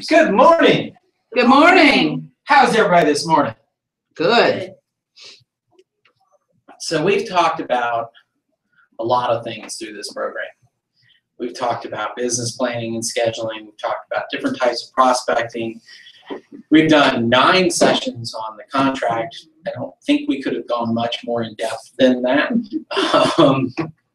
Good morning. Good morning. How's everybody this morning? Good. So we've talked about a lot of things through this program. We've talked about business planning and scheduling. We've talked about different types of prospecting. We've done 9 sessions on the contract. I don't think we could have gone much more in depth than that.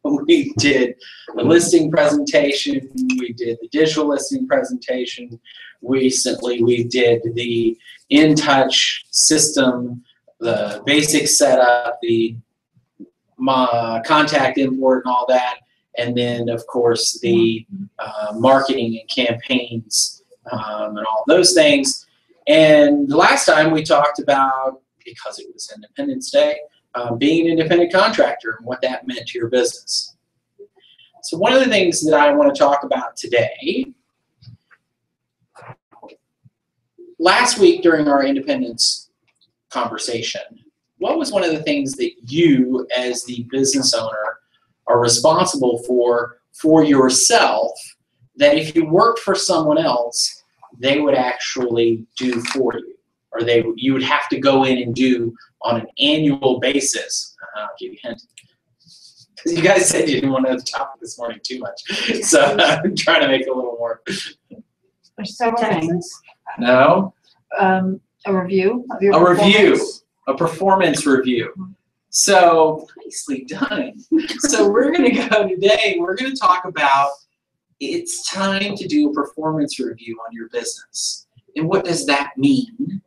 We did the listing presentation. We did the digital listing presentation. Recently, we did the InTouch system, the basic setup, the contact import and all that. And then, of course, the marketing and campaigns and all those things. And the last time we talked about, because it was Independence Day, being an independent contractor and what that meant to your business. So one of the things that I want to talk about today, last week during our independence conversation, what was one of the things that you as the business owner are responsible for yourself that if you worked for someone else, they would actually do for you, or you would have to go in and do on an annual basis? I'll give you a hint. Because you guys said you didn't want to have the topic this morning too much. So I'm trying to make it a little more. There's several things. No? A review of your A performance review. So, nicely done. So we're going to go today, we're going to talk about it's time to do a performance review on your business. And what does that mean?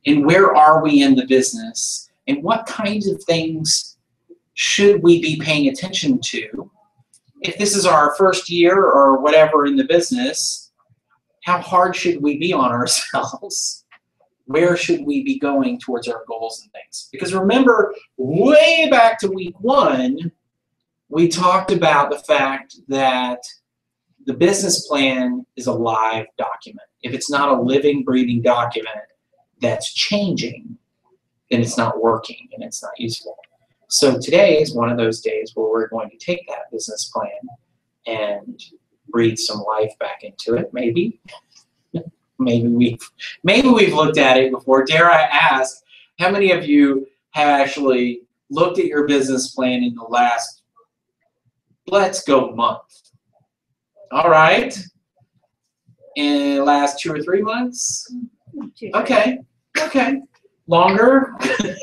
And where are we in the business? And what kinds of things should we be paying attention to? If this is our first year or whatever in the business, how hard should we be on ourselves? Where should we be going towards our goals and things? Because remember, way back to week 1, we talked about the fact that the business plan is a live document. If it's not a living, breathing document that's changing, then it's not working and it's not useful. So today is one of those days where we're going to take that business plan and breathe some life back into it, maybe. Maybe we've looked at it before. Dare I ask, how many of you have actually looked at your business plan in the last, let's go, month? All right. In the last 2 or 3 months? Okay. Okay. Longer? I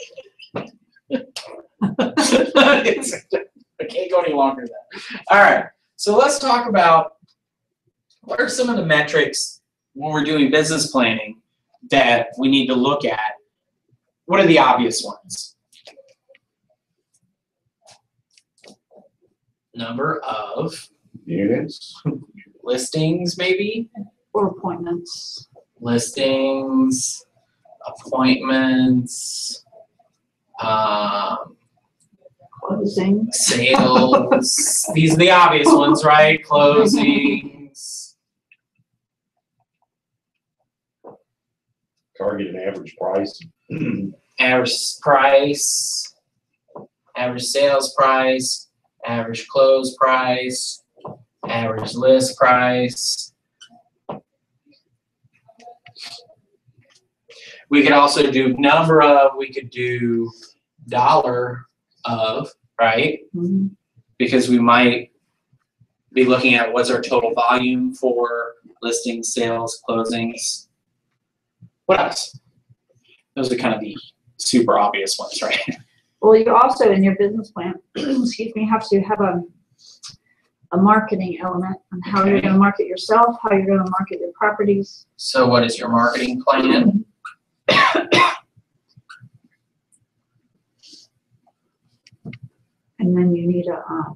can't go any longer than that. All right. So let's talk about what are some of the metrics when we're doing business planning that we need to look at. What are the obvious ones? Number of units, listings, maybe? Or appointments. Listings, appointments, Closing. sales. These are the obvious ones, right? Closings. target and average price. Average price, average sales price, average close price, average list price. We could also do number of, we could do dollar of, right? Mm-hmm. Because we might be looking at what's our total volume for listings, sales, closings. What else? Those are kind of the super obvious ones, right? Well, you also, in your business plan, excuse me, have to have a marketing element on how you're going to market yourself, how you're going to market your properties. So what is your marketing plan? And then you need a, I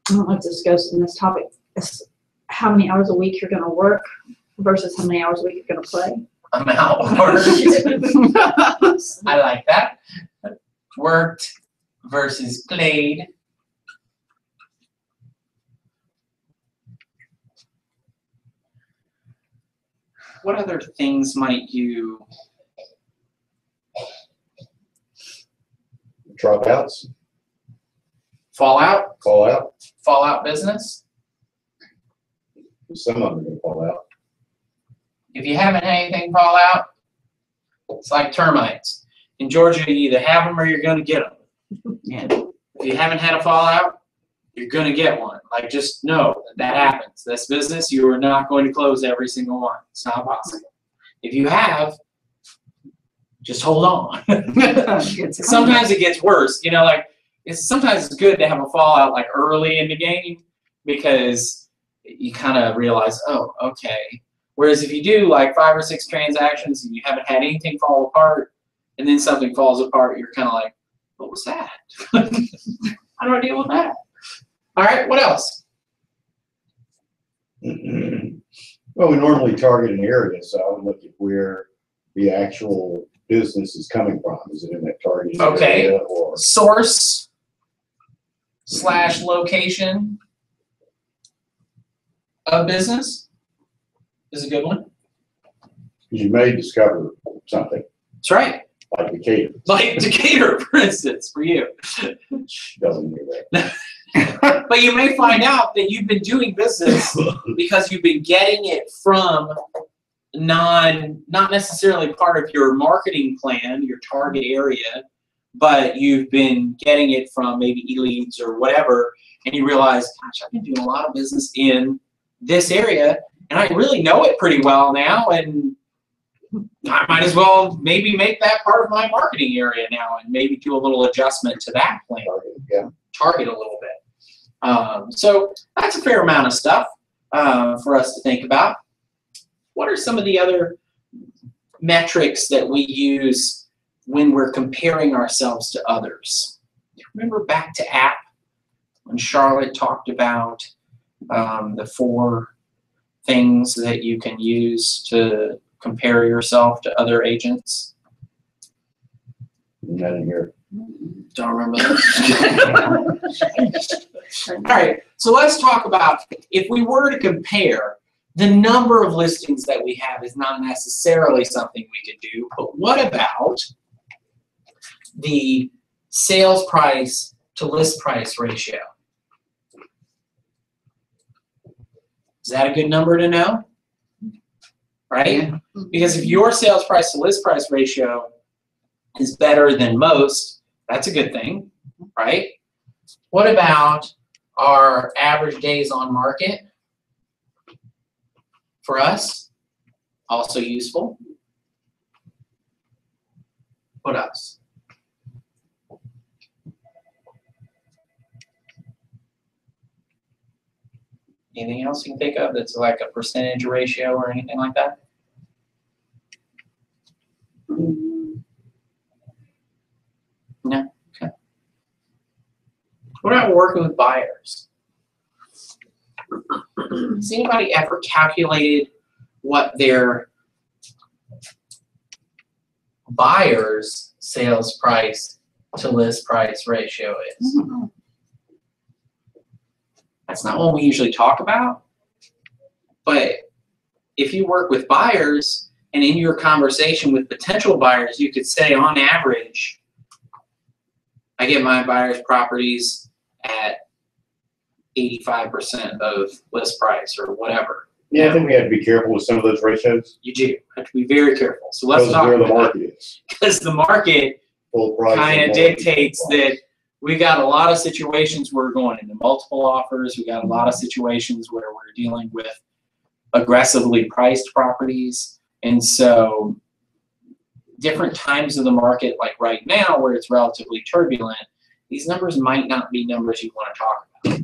don't know if this goes in this topic, it's how many hours a week you're going to work versus how many hours a week you're going to play. Amount worked. I like that. Worked versus played. What other things might you? Dropouts, Fallout? fallout, Fallout business? Some of them are gonna fall out. If you haven't had anything fall out, it's like termites. In Georgia, you either have them or you're going to get them. Yeah. If you haven't had a fallout, you're going to get one. Like, just know that happens. This business, you are not going to close every single one. It's not possible. If you have, just hold on. Sometimes it gets worse. You know, like, sometimes it's good to have a fallout like early in the game because you kind of realize, oh, okay. Whereas if you do like 5 or 6 transactions and you haven't had anything fall apart, and then something falls apart, you're kind of like, what was that? How do I deal with that? All right, what else? Well, we normally target an area, so I would look at where the actual business is coming from. Is it in that target Okay. area or? Source / location of business is a good one. You may discover something That's right. like Decatur. Like Decatur, for instance, for you. Doesn't mean that. But you may find out that you've been doing business because you've been getting it from not necessarily part of your marketing plan, your target area, but you've been getting it from maybe e-leads or whatever, and you realize, gosh, I've been doing a lot of business in this area, and I really know it pretty well now, and I might as well maybe make that part of my marketing area now and maybe do a little adjustment to that plan. Yeah. Target a little bit. So that's a fair amount of stuff for us to think about. What are some of the other metrics that we use when we're comparing ourselves to others? Remember back to app when Charlotte talked about the 4 things that you can use to compare yourself to other agents? Not in here. Don't remember that. All right, so let's talk about if we were to compare, the number of listings that we have is not necessarily something we could do, but what about the sales price to list price ratio? Is that a good number to know? Right? Yeah. Because if your sales price to list price ratio is better than most, that's a good thing, right? What about our average days on market? For us, also useful. What else? Anything else you can think of that's like a percentage ratio or anything like that? No? Okay. What about working with buyers? Has anybody ever calculated what their buyer's sales price to list price ratio is? That's not one we usually talk about, but if you work with buyers and in your conversation with potential buyers, you could say on average, I get my buyer's properties at 85% of list price or whatever. Yeah, I think we have to be careful with some of those ratios. You do have to be very careful. So let's Because talk where the about market is. because the market Full price. kind and of market dictates price. that we got a lot of situations where we're going into multiple offers. We got a lot of situations where we're dealing with aggressively priced properties. And so different times of the market, like right now where it's relatively turbulent, these numbers might not be numbers you want to talk about,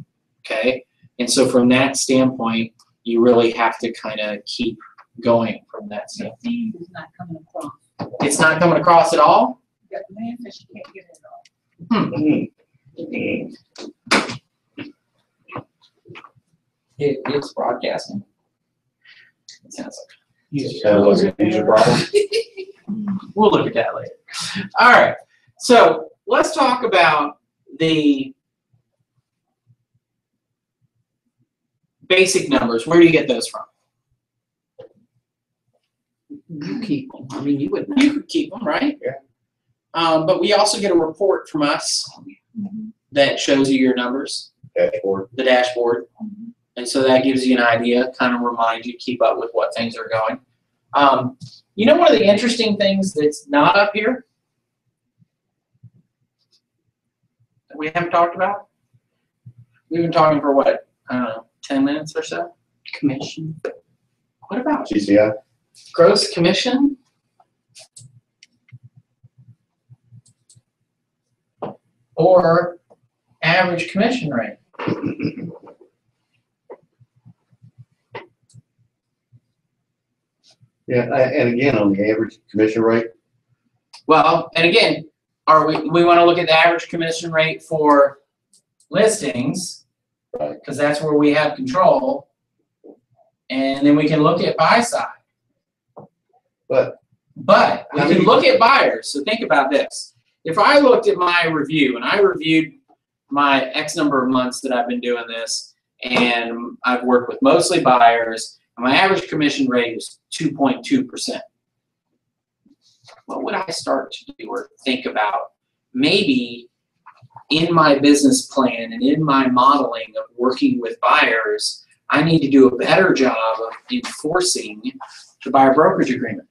okay? And so from that standpoint, you really have to kind of keep going from that standpoint. Theme is not coming across. It's not coming across at all? You got the man that you can't get it all. It's broadcasting. It sounds like. That was a user problem. We'll look at that later. All right, so let's talk about the basic numbers. Where do you get those from? You keep them. I mean, you would know. You could keep them, right? Yeah. But we also get a report from us that shows you your numbers, Dashboard. the dashboard. And so that gives you an idea, kind of reminds you, keep up with what things are going. You know, one of the interesting things that's not up here that we haven't talked about? We've been talking for what, I don't know, 10 minutes or so? Commission. What about GCI? gross commission? Or average commission rate? Yeah, and again, on the average commission rate, Well, and again, we want to look at the average commission rate for listings, Right. because that's where we have control. And then we can look at buy side. but But we How can many- look at buyers. So think about this. If I looked at my review and I reviewed my X number of months that I've been doing this, and I've worked with mostly buyers, and my average commission rate is 2.2%. What would I start to do or think about? Maybe in my business plan and in my modeling of working with buyers, I need to do a better job of enforcing the buyer brokerage agreement.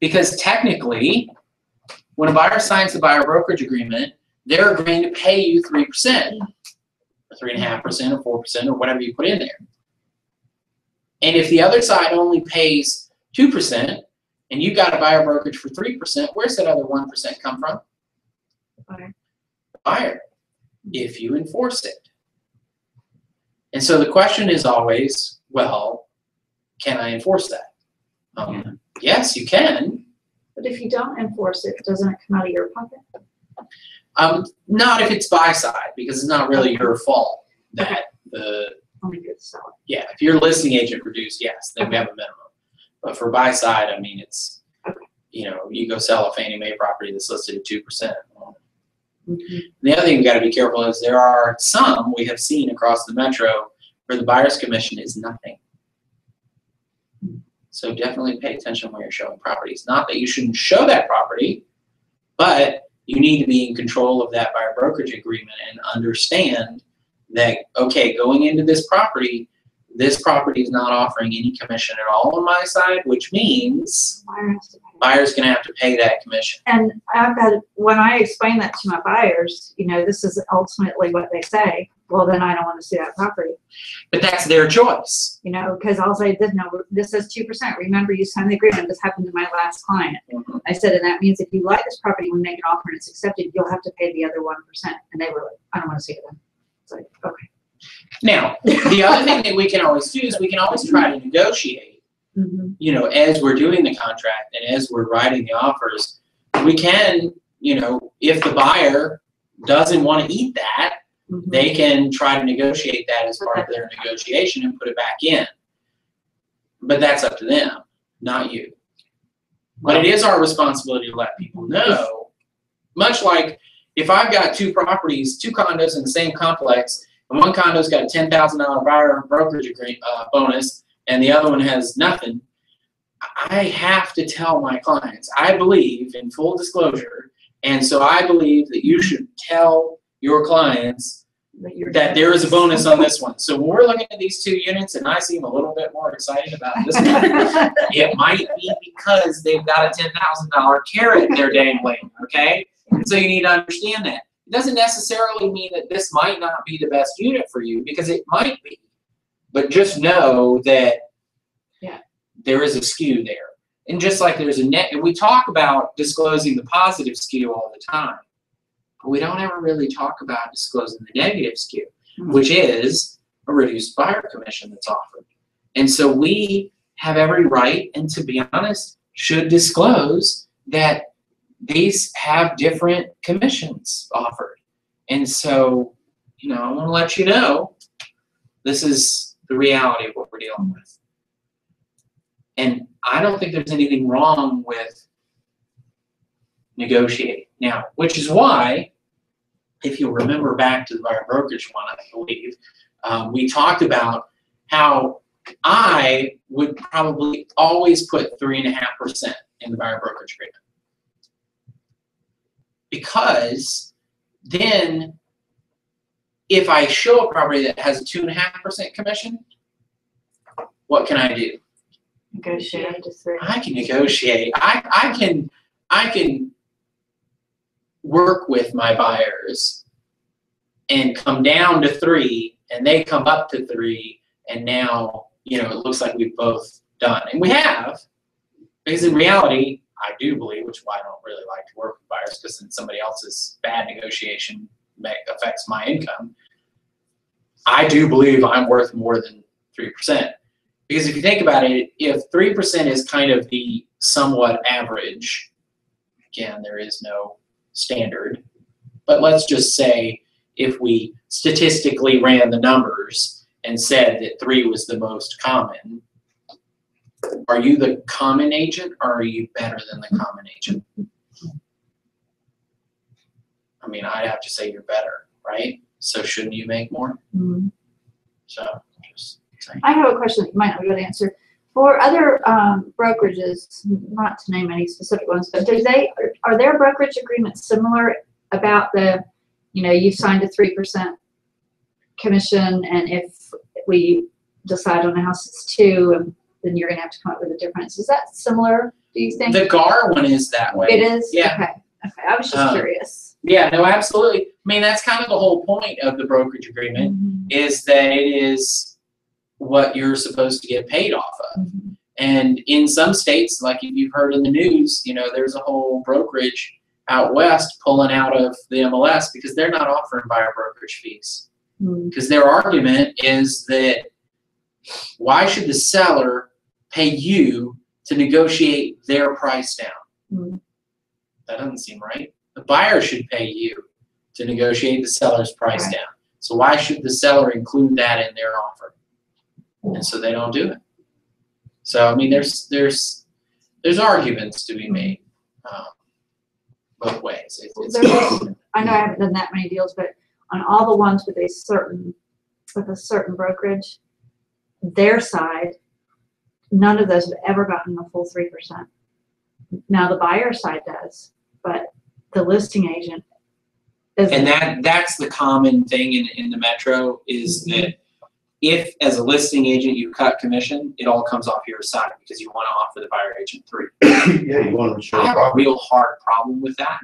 Because technically, when a buyer signs the buyer brokerage agreement, they're agreeing to pay you 3%, or 3.5%, or 4%, or whatever you put in there. And if the other side only pays 2%, and you got a buyer brokerage for 3%, where's that other 1% come from? Buyer. Buyer, if you enforce it. And so the question is always, well, can I enforce that? Yes, you can. But if you don't enforce it, doesn't it come out of your pocket? Not if it's buy side, because it's not really your fault that the, Only good seller. yeah, if your listing agent reduced, yes, then we have a minimum. But for buy side, I mean, it's, you know, you go sell a Fannie Mae property that's listed at 2%. The other thing you gotta be careful is there are some we have seen across the metro where the buyer's commission is nothing. So definitely pay attention when you're showing properties. Not that you shouldn't show that property, but you need to be in control of that buyer brokerage agreement and understand that, okay, going into this property is not offering any commission at all on my side, which means Buyer has to pay. buyer's gonna have to pay that commission. And I've got, when I explain that to my buyers, you know, this is ultimately what they say, well, then I don't want to see that property, But that's their choice. you know, because I'll say, no, this says 2%. Remember, you signed the agreement. This happened to my last client. I said, and that means if you like this property, we make an offer and it's accepted, you'll have to pay the other 1%. And they were like, I don't want to see it then. It's like, okay. Now, the other thing that we can always do is we can always try to negotiate, Mhm. you know, as we're doing the contract and as we're writing the offers, we can, you know, if the buyer doesn't want to eat that, Mhm. they can try to negotiate that as part of their negotiation and put it back in. But that's up to them, not you. But it is our responsibility to let people know, much like if I've got two properties, two condos in the same complex, and one condo's got a $10,000 buyer brokerage bonus, and the other one has nothing, I have to tell my clients, I believe in full disclosure, and so I believe that you should tell your clients that there is a bonus on this one. So when we're looking at these two units and I seem a little bit more excited about this one, it might be because they've got a $10,000 carrot they're dangling, okay? And so you need to understand that. It doesn't necessarily mean that this might not be the best unit for you, because it might be. But just know that there is a skew there. And just like there's a net, and we talk about disclosing the positive skew all the time, but we don't ever really talk about disclosing the negative skew, which is a reduced buyer commission that's offered. And so we have every right, and to be honest, should disclose that these have different commissions offered. And so, you know, I want to let you know this is the reality of what we're dealing with. And I don't think there's anything wrong with negotiating. Now, which is why, if you'll remember back to the buyer brokerage one, I believe, we talked about how I would probably always put 3.5% in the buyer brokerage agreement. Because then if I show a property that has a 2.5% commission, what can I do? Negotiate up to 3. I can negotiate. I can work with my buyers and come down to 3, and they come up to 3, and now, you know, it looks like we've both done. And we have, because in reality, I do believe, which is why I don't really like to work with buyers, because then somebody else's bad negotiation affects my income. I do believe I'm worth more than 3%. Because if you think about it, if 3% is kind of the somewhat average, again, there is no standard, but let's just say if we statistically ran the numbers and said that 3 was the most common, are you the common agent or are you better than the common agent? I mean, I'd have to say you're better, right? So shouldn't you make more? Mhm. So just saying. I have a question that you might not be able to answer. For other brokerages, not to name any specific ones, but are their brokerage agreements similar about the, you know, you signed a 3% commission, and if we decide on a house it's 2, then you're gonna have to come up with a difference. Is that similar, do you think? The GAR one is that way. It is? Yeah. Okay, I was just curious. Yeah, no, absolutely. I mean, that's kind of the whole point of the brokerage agreement, Mhm. is that it is what you're supposed to get paid off of. Mhm. And in some states, like if you've heard in the news, you know, there's a whole brokerage out west pulling out of the MLS because they're not offering buyer brokerage fees. Mhm. Because their argument is that why should the seller pay you to negotiate their price down? Mhm. That doesn't seem right. The buyer should pay you to negotiate the seller's price Right. down. So why should the seller include that in their offer? And so they don't do it. So I mean, there's arguments to be made both ways. I know I haven't done that many deals, but on all the ones with a certain brokerage, their side, none of those have ever gotten the full 3%. Now the buyer side does, but the listing agent isn't. And that's the common thing in the metro is that if as a listing agent you cut commission, it all comes off your side because you want to offer the buyer agent 3. Yeah, you want to show I have a property. real hard problem with that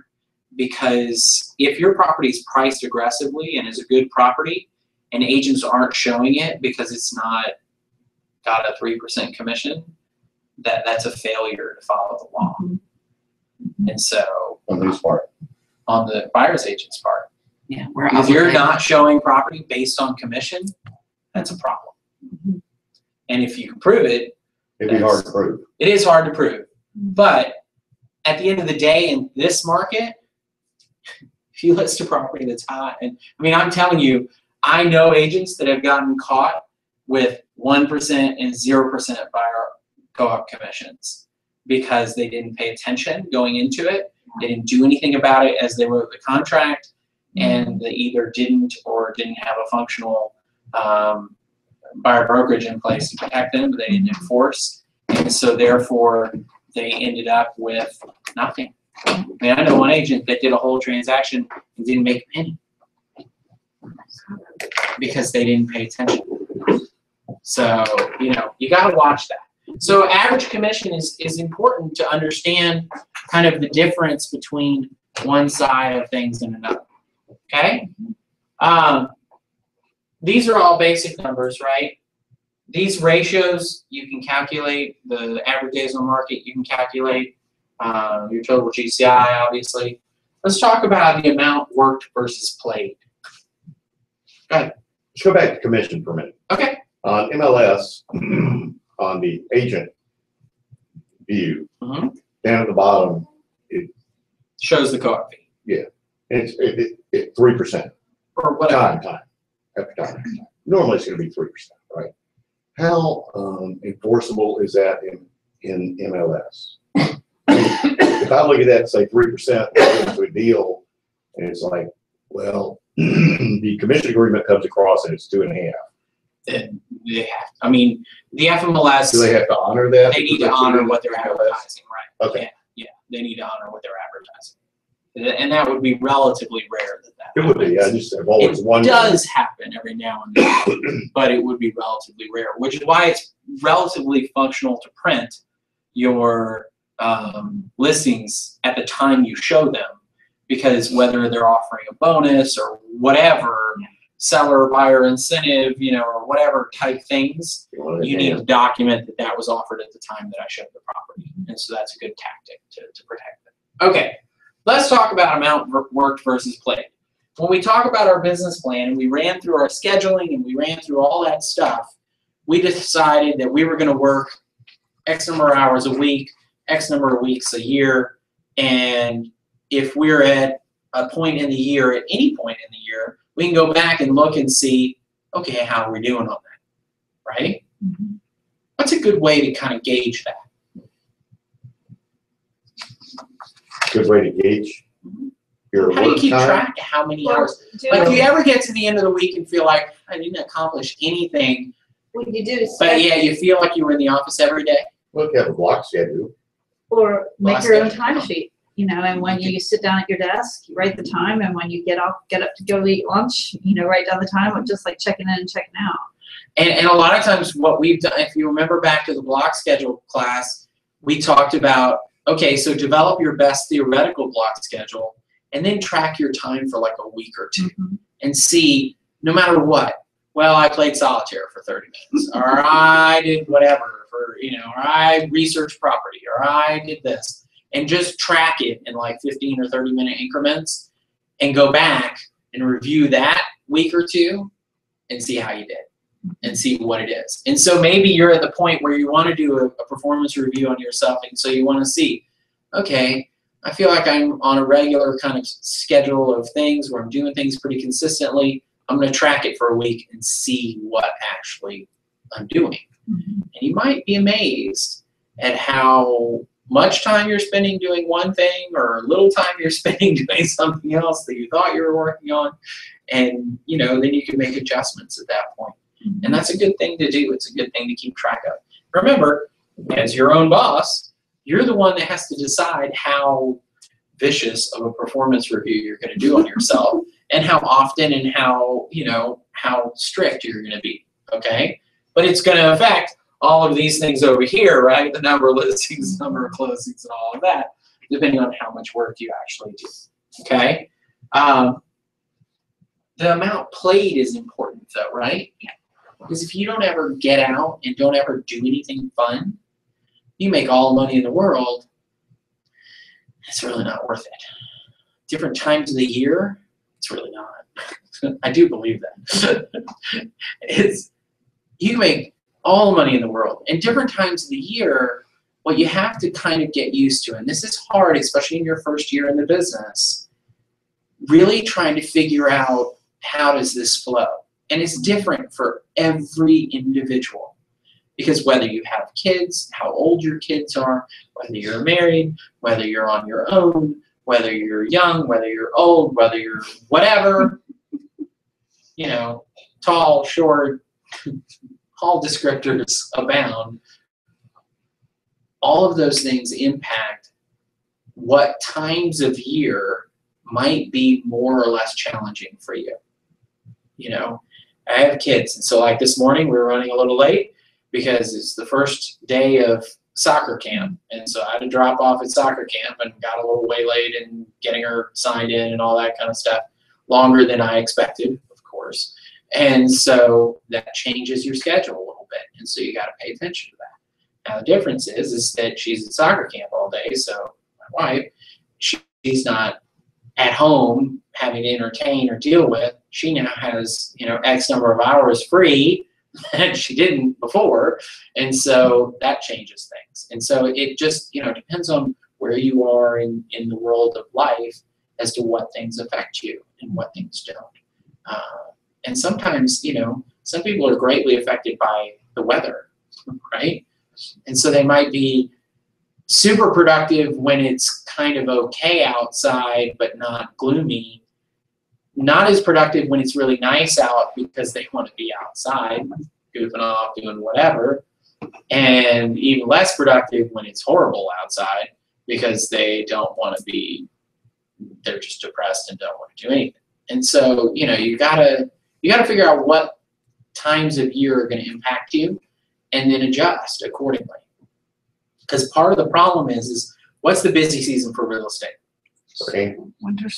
because if your property is priced aggressively and is a good property and agents aren't showing it because it's not got a 3% commission, that's a failure to follow the law. Mhm. And so On whose part? on the buyer's agent's part, Yeah, we're if you're obligated. not showing property based on commission, that's a problem. Mhm. And if you can prove it, It'd be hard to prove. it is hard to prove. But at the end of the day, in this market, if you list a property that's hot, and I mean, I'm telling you, I know agents that have gotten caught with 1% and 0% buyer co-op commissions because they didn't pay attention going into it. They didn't do anything about it as they wrote the contract, and they either didn't or didn't have a functional buyer brokerage in place to protect them, but they didn't enforce. And so therefore, they ended up with nothing. I mean, I know one agent that did a whole transaction and didn't make a penny because they didn't pay attention. So, you know, you got to watch that. So average commission is important to understand kind of the difference between one side of things and another. Okay? These are all basic numbers, right? These ratios, you can calculate the average days on market, you can calculate your total GCI, obviously. Let's talk about the amount worked versus played. Go ahead. Let's go back to commission for a minute. Okay. On MLS, on the agent view, Mhm. down at the bottom, Shows the co-op fee. it's 3%. Or whatever. Time, after time. Normally it's gonna be 3%, right? How enforceable is that in MLS? If I look at that and say 3%, into a deal, and it's like, well, the commission agreement comes across and it's 2.5. They have. I mean, the FMLS. Do they have to honor that? They need to honor what they're advertising, right? Okay. Yeah, they need to honor what they're advertising. And that would be relatively rare that It would be, I happens. just have always It wondered. does happen every now and then, but it would be relatively rare, which is why it's relatively functional to print your listings at the time you show them, because whether they're offering a bonus or whatever, seller buyer incentive, or whatever type things, you need to document that that was offered at the time that I showed the property. And so that's a good tactic to protect them. Okay, let's talk about amount worked versus played. When we talk about our business plan and we ran through our scheduling and we ran through all that stuff, we decided that we were going to work X number of hours a week, X number of weeks a year, and if we're at a point in the year, at any point in the year, we can go back and look and see, okay, how are we doing on that, right? Mm-hmm. What's a good way to kind of gauge that? Good way to gauge your How do you work keep time. track of how many hours? Do Like, do you ever get to the end of the week and feel like, I didn't accomplish anything, what you do is but yeah, you feel like you were in the office every day? Well, if you have a block schedule, or make Last your own day. timesheet, and when you sit down at your desk, you write the time, and when you get up to go eat lunch, write down the time, of just like checking in and checking out. And a lot of times what we've done, if you remember back to the block schedule class, we talked about, okay, so develop your best theoretical block schedule and then track your time for like a week or two and see, no matter what, well, I played solitaire for 30 minutes, or I did whatever for, or I researched property, or I did this, and just track it in like 15 or 30-minute increments and go back and review that week or two and see how you did and see what it is. And so maybe you're at the point where you want to do a performance review on yourself, and so you want to see, okay, I feel like I'm on a regular kind of schedule of things where I'm doing things pretty consistently. I'm going to track it for a week and see what actually I'm doing. And you might be amazed at how much time you're spending doing one thing or little time you're spending doing something else that you thought you were working on. And, then you can make adjustments at that point. And that's a good thing to do. It's a good thing to keep track of. Remember, as your own boss, you're the one that has to decide how vicious of a performance review you're going to do on yourself and how often and how, how strict you're going to be, okay? But it's going to affect all of these things over here, right? The number of listings, number of closings, and all of that, depending on how much work you actually do, okay? The amount played is important though, right? Yeah. Because if you don't ever get out and don't ever do anything fun, you make all the money in the world, it's really not worth it. Different times of the year, it's really not. I do believe that. You make all the money in the world. And different times of the year, what you have to kind of get used to, and this is hard, especially in your first year in the business, really trying to figure out how does this flow. And it's different for every individual. Because whether you have kids, how old your kids are, whether you're married, whether you're on your own, whether you're young, whether you're old, whether you're whatever, tall, short, all descriptors abound. All of those things impact what times of year might be more or less challenging for you. I have kids, and so like this morning we were running a little late because it's the first day of soccer camp, and so I had to drop off at soccer camp and got a little waylaid in getting her signed in and all that kind of stuff, longer than I expected, of course. And so that changes your schedule a little bit, and so you got to pay attention to that. Now the difference is that she's at soccer camp all day, so my wife, she's not at home having to entertain or deal with. She now has, X number of hours free that she didn't before, and so that changes things. And so it just, depends on where you are in the world of life as to what things affect you and what things don't. And sometimes, some people are greatly affected by the weather, right? And so they might be super productive when it's kind of okay outside, but not gloomy. Not as productive when it's really nice out because they want to be outside, goofing off, doing whatever. And even less productive when it's horrible outside because they don't want to be they're just depressed and don't want to do anything. And so, you know, you gotta figure out what times of year are going to impact you, and then adjust accordingly. Because part of the problem is what's the busy season for real estate? Spring. Winter,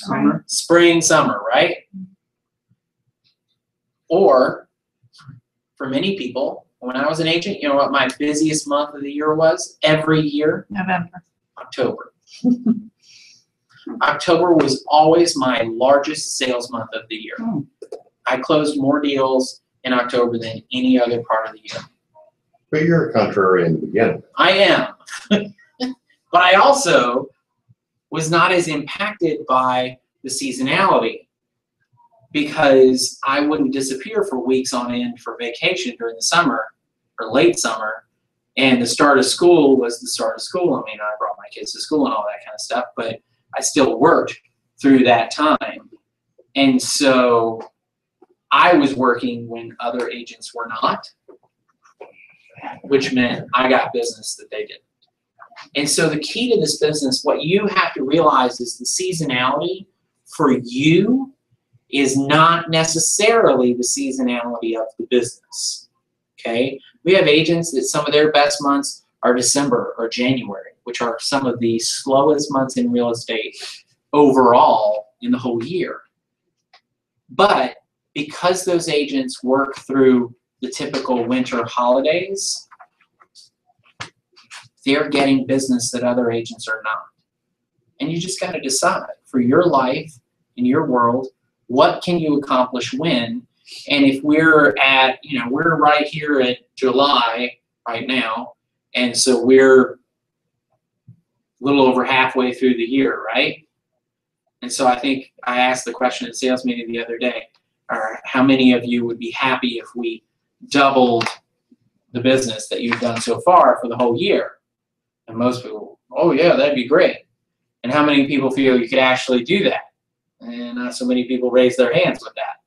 Spring, summer, right? Or for many people, when I was an agent, you know what my busiest month of the year was every year? November. October. October was always my largest sales month of the year. I closed more deals in October than any other part of the year. But you're a contrarian in the beginning. I am. But I also was not as impacted by the seasonality, because I wouldn't disappear for weeks on end for vacation during the summer or late summer. And the start of school was the start of school. I mean, I brought my kids to school and all that kind of stuff, but I still worked through that time. And so I was working when other agents were not, which meant I got business that they didn't. And so the key to this business, what you have to realize is the seasonality for you is not necessarily the seasonality of the business, okay? We have agents that some of their best months are December or January, which are some of the slowest months in real estate overall in the whole year. But because those agents work through the typical winter holidays, they're getting business that other agents are not. And you just got to decide for your life, in your world, what can you accomplish when? And if we're at, you know, we're right here at July right now, and so we're a little over halfway through the year, right? And so I think I asked the question at sales meeting the other day, how many of you would be happy if we doubled the business that you've done so far for the whole year? And most people, oh yeah, that'd be great. And how many people feel you could actually do that? And not so many people raise their hands with that.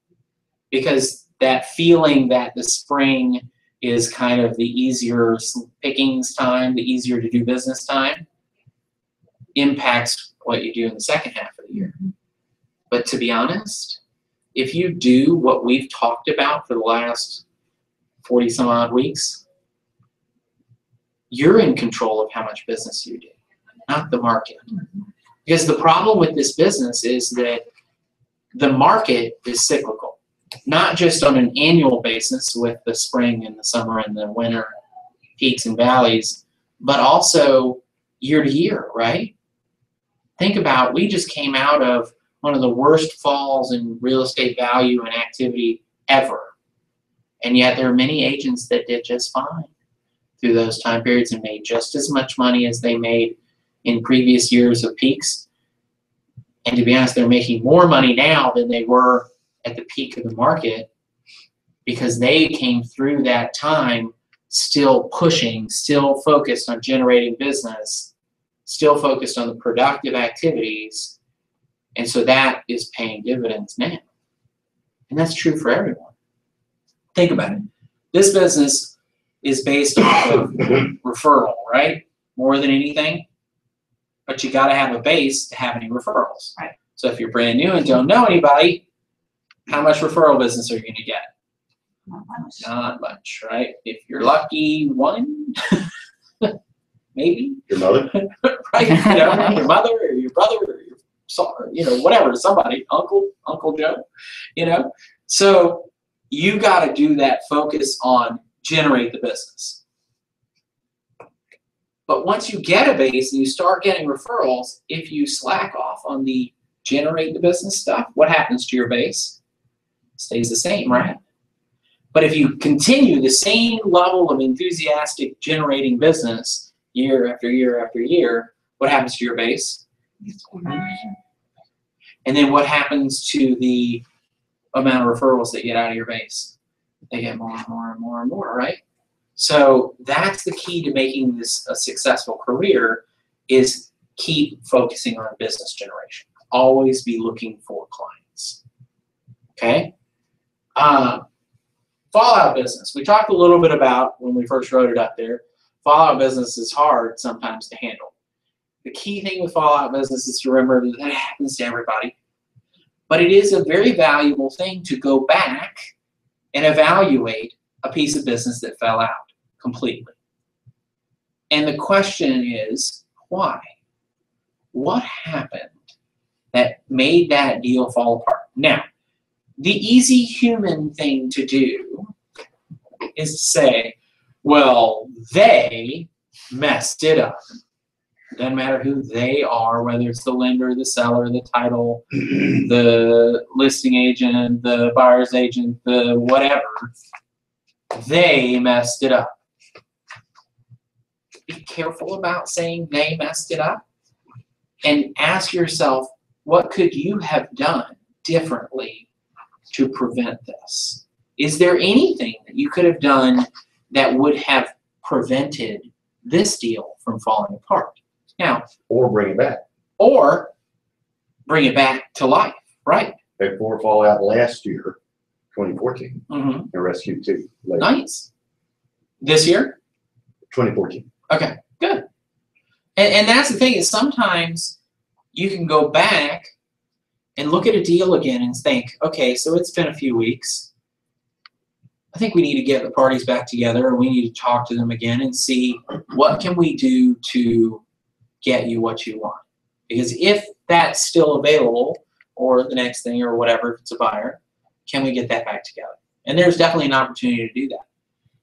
Because that feeling that the spring is kind of the easier pickings time, the easier to do business time, impacts what you do in the second half of the year. But to be honest, if you do what we've talked about for the last 40 some odd weeks, you're in control of how much business you do, not the market. Because the problem with this business is that the market is cyclical, not just on an annual basis with the spring and the summer and the winter peaks and valleys, but also year to year, right? Think about, we just came out of one of the worst falls in real estate value and activity ever. And yet there are many agents that did just fine through those time periods and made just as much money as they made in previous years of peaks. And to be honest, they're making more money now than they were at the peak of the market, because they came through that time still pushing, still focused on generating business, still focused on the productive activities. And so that is paying dividends now. And that's true for everyone. Think about it. This business is based on referral, right? More than anything. But you got to have a base to have any referrals. Right. So if you're brand new and don't know anybody, how much referral business are you going to get? Not much, right? If you're lucky, one, maybe. Your mother? Right? You know, your mother or your brother or your son, you know, whatever, somebody, Uncle Joe, you know. So you got to do that focus on generate the business. But once you get a base and you start getting referrals, if you slack off on the generate the business stuff, what happens to your base? It stays the same, right? But if you continue the same level of enthusiastic generating business year after year after year, what happens to your base? And then what happens to the amount of referrals that get out of your base? They get more and more and more and more, right? So that's the key to making this a successful career, is keep focusing on business generation. Always be looking for clients, okay? Fallout business. We talked a little bit about when we first wrote it up there. Fallout business is hard sometimes to handle. The key thing with fallout business is to remember that it happens to everybody. But it is a very valuable thing to go back and evaluate a piece of business that fell out completely. And the question is, why? What happened that made that deal fall apart? Now, the easy human thing to do is to say, well, they messed it up. It doesn't matter who they are, whether it's the lender, the seller, the title, the listing agent, the buyer's agent, the whatever. They messed it up. Be careful about saying they messed it up and ask yourself, what could you have done differently to prevent this? Is there anything that you could have done that would have prevented this deal from falling apart? Now, Or bring it back. or bring it back to life, right? Had 4 fallout last year, 2014, Mm-hmm. and rescued 2 later. Nice. This year? 2014. Okay, good. And that's the thing, is sometimes you can go back and look at a deal again and think, okay, so it's been a few weeks. I think we need to get the parties back together, and we need to talk to them again and see what can we do to get you what you want. Because if that's still available, or the next thing, or whatever, if it's a buyer, can we get that back together? And there's definitely an opportunity to do that.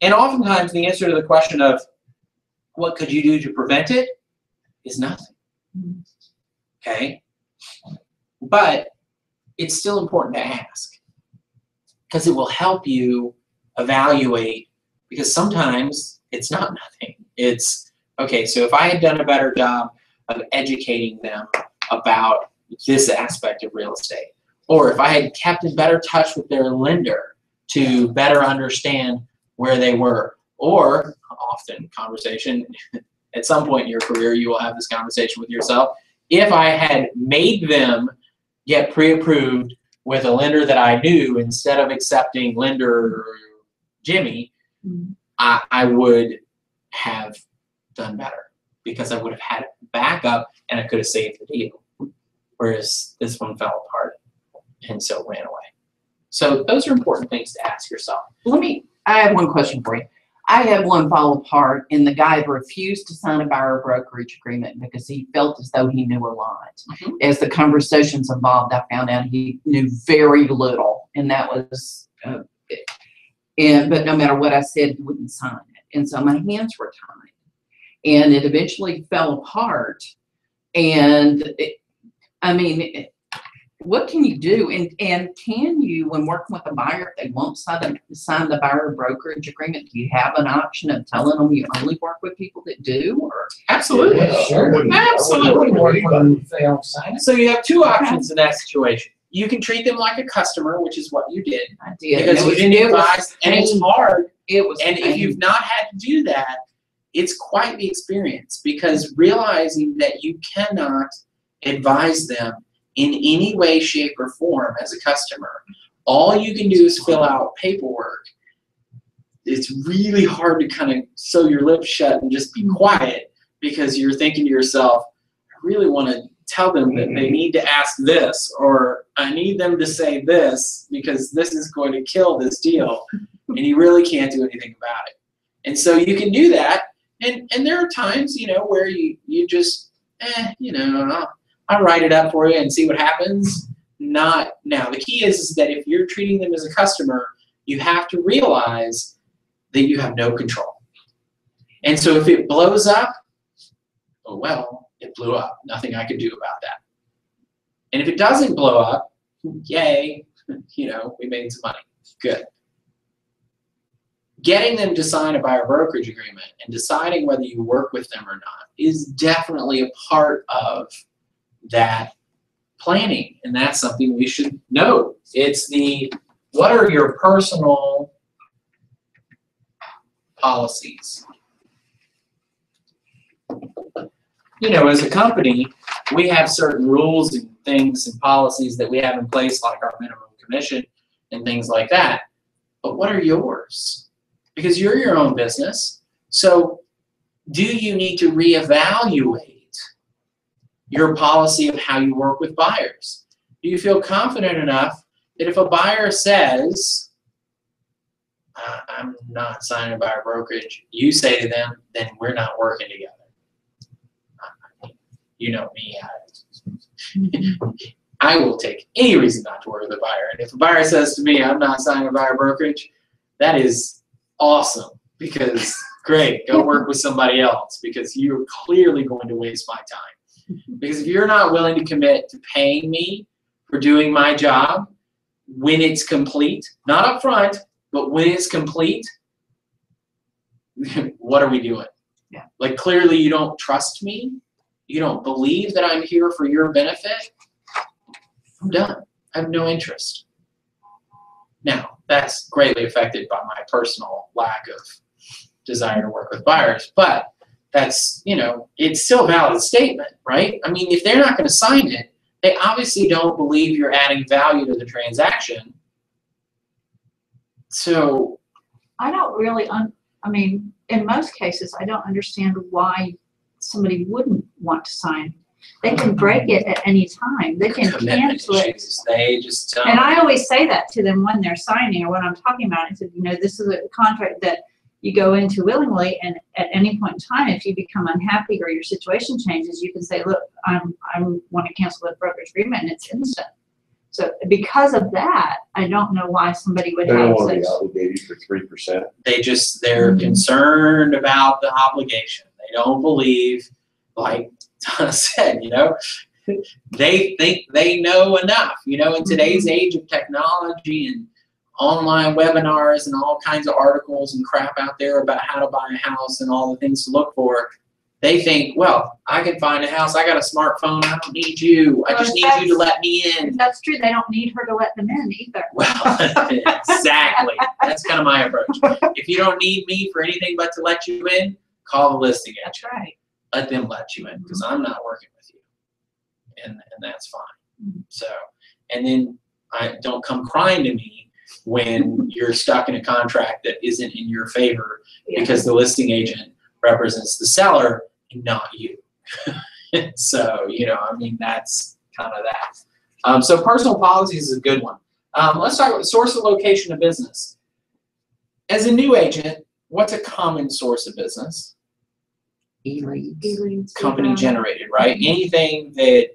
And oftentimes the answer to the question of what could you do to prevent it is nothing. Okay? But it's still important to ask, because it will help you evaluate, because sometimes it's not nothing. It's, okay, so if I had done a better job of educating them about this aspect of real estate, or if I had kept in better touch with their lender to better understand where they were, or often conversation, at some point in your career you will have this conversation with yourself, if I had made them get pre-approved with a lender that I knew instead of accepting lender Jimmy, I would have done better, because I would have had it back up and I could have saved the deal. Whereas this one fell apart and so ran away. So those are important things to ask yourself. I have one question for you. I had one fall apart, and the guy refused to sign a buyer brokerage agreement because he felt as though he knew a lot. Mhm. As the conversations evolved, I found out he knew very little, and that was, but no matter what I said, he wouldn't sign it. And so my hands were tied, and it eventually fell apart. And what can you do? And can you, when working with a buyer, if they won't sign the buyer brokerage agreement, do you have an option of telling them you only work with people that do? Or Absolutely. Yeah, I wouldn't- I Absolutely. wouldn't worry about it. They don't sign it. So you have two options in that situation. You can treat them like a customer, which is what you did, I did. because you didn't advise, and it's painful. hard. It was And if painful. you've not had to do that, it's quite the experience, because realizing that you cannot advise them in any way, shape, or form as a customer. All you can do is fill out paperwork. It's really hard to kind of sew your lips shut and just be quiet, because you're thinking to yourself, I really want to tell them that they need to ask this, or I need them to say this, because this is going to kill this deal. And you really can't do anything about it. And so you can do that. And there are times, where you just, I'll write it up for you and see what happens. Not now. The key is that if you're treating them as a customer, you have to realize that you have no control. And so if it blows up, oh well, it blew up. Nothing I could do about that. And if it doesn't blow up, yay, we made some money. Good. Getting them to sign a buyer brokerage agreement and deciding whether you work with them or not is definitely a part of that planning, and that's something we should know. It's what are your personal policies? As a company, we have certain rules and things and policies that we have in place, like our minimum commission and things like that. But what are yours? Because you're your own business. So do you need to reevaluate your policy of how you work with buyers? Do you feel confident enough that if a buyer says, I'm not signing a buyer brokerage, you say to them, then we're not working together. You know me. I will take any reason not to work with a buyer. And if a buyer says to me, I'm not signing a buyer brokerage, that is awesome, because great, go work with somebody else, because you're clearly going to waste my time. Because if you're not willing to commit to paying me for doing my job when it's complete, not up front, but when it's complete, what are we doing? Yeah. Like, clearly you don't trust me. You don't believe that I'm here for your benefit. I'm done. I have no interest. Now, that's greatly affected by my personal lack of desire to work with buyers, but that's, you know, it's still a valid statement, right? I mean, if they're not going to sign it, they obviously don't believe you're adding value to the transaction. So I don't really, I mean, in most cases, I don't understand why somebody wouldn't want to sign. They can break it at any time. They can commitment cancel it. issues, they just don't. And I always say that to them when they're signing or when I'm talking about it. I said, you know, this is a contract that you go into willingly, and at any point in time, if you become unhappy or your situation changes, you can say, look, I want to cancel the brokerage agreement, and it's instant. So because of that, I don't know why somebody would They don't have want to such. be obligated for 3%. They're concerned about the obligation. They don't believe, like Donna said, you know, they think they know enough. You know, in today's age of technology and online webinars and all kinds of articles and crap out there about how to buy a house and all the things to look for, they think, well, I can find a house. I got a smartphone. I don't need you. I just need you to let me in. That's true. They don't need her to let them in either. Well, exactly. That's kind of my approach. If you don't need me for anything but to let you in, call the listing agent. That's right. Let them let you in, because I'm not working with you, and that's fine. So, and then I don't come crying to me when you're stuck in a contract that isn't in your favor because the listing agent represents the seller and not you. So, you know, I mean, that's kind of that. So personal policies is a good one. Let's talk about source of location of business. As a new agent, what's a common source of business? E-leads. Company generated, right? Anything that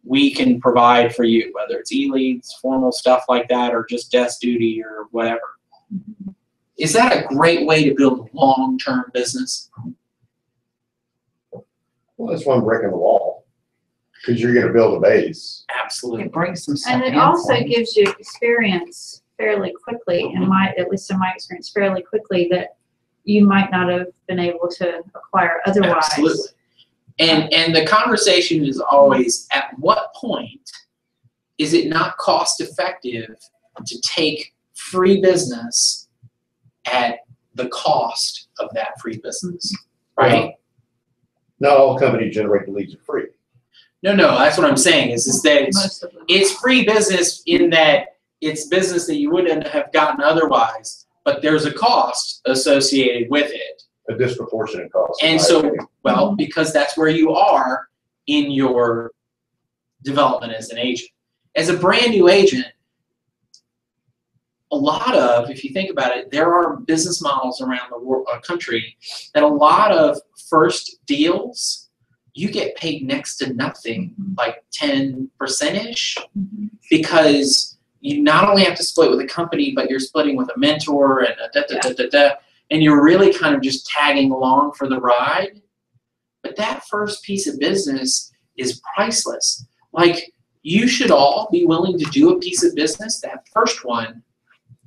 we can provide for you, whether it's e-leads, formal stuff like that, or just desk duty or whatever. Is that a great way to build a long-term business? Well, that's why I'm breaking the wall, because you're going to build a base. Absolutely. It brings some stuff And it in also for 'em. gives you experience fairly quickly, at least in my experience, fairly quickly, that you might not have been able to acquire otherwise. Absolutely. And the conversation is always, at what point is it not cost effective to take free business at the cost of that free business, right? Not all companies generate the leads for free. No, that's what I'm saying is that Most of them. it's free business in that it's business that you wouldn't have gotten otherwise, but there's a cost associated with it. A disproportionate cost. in And my so, opinion. well, because that's where you are in your development as an agent. As a brand new agent, a lot of, if you think about it, there are business models around the world, country that a lot of first deals, you get paid next to nothing, like 10%-ish, because you not only have to split with a company, but you're splitting with a mentor and and you're really kind of just tagging along for the ride. But that first piece of business is priceless. Like, you should all be willing to do a piece of business, that first one,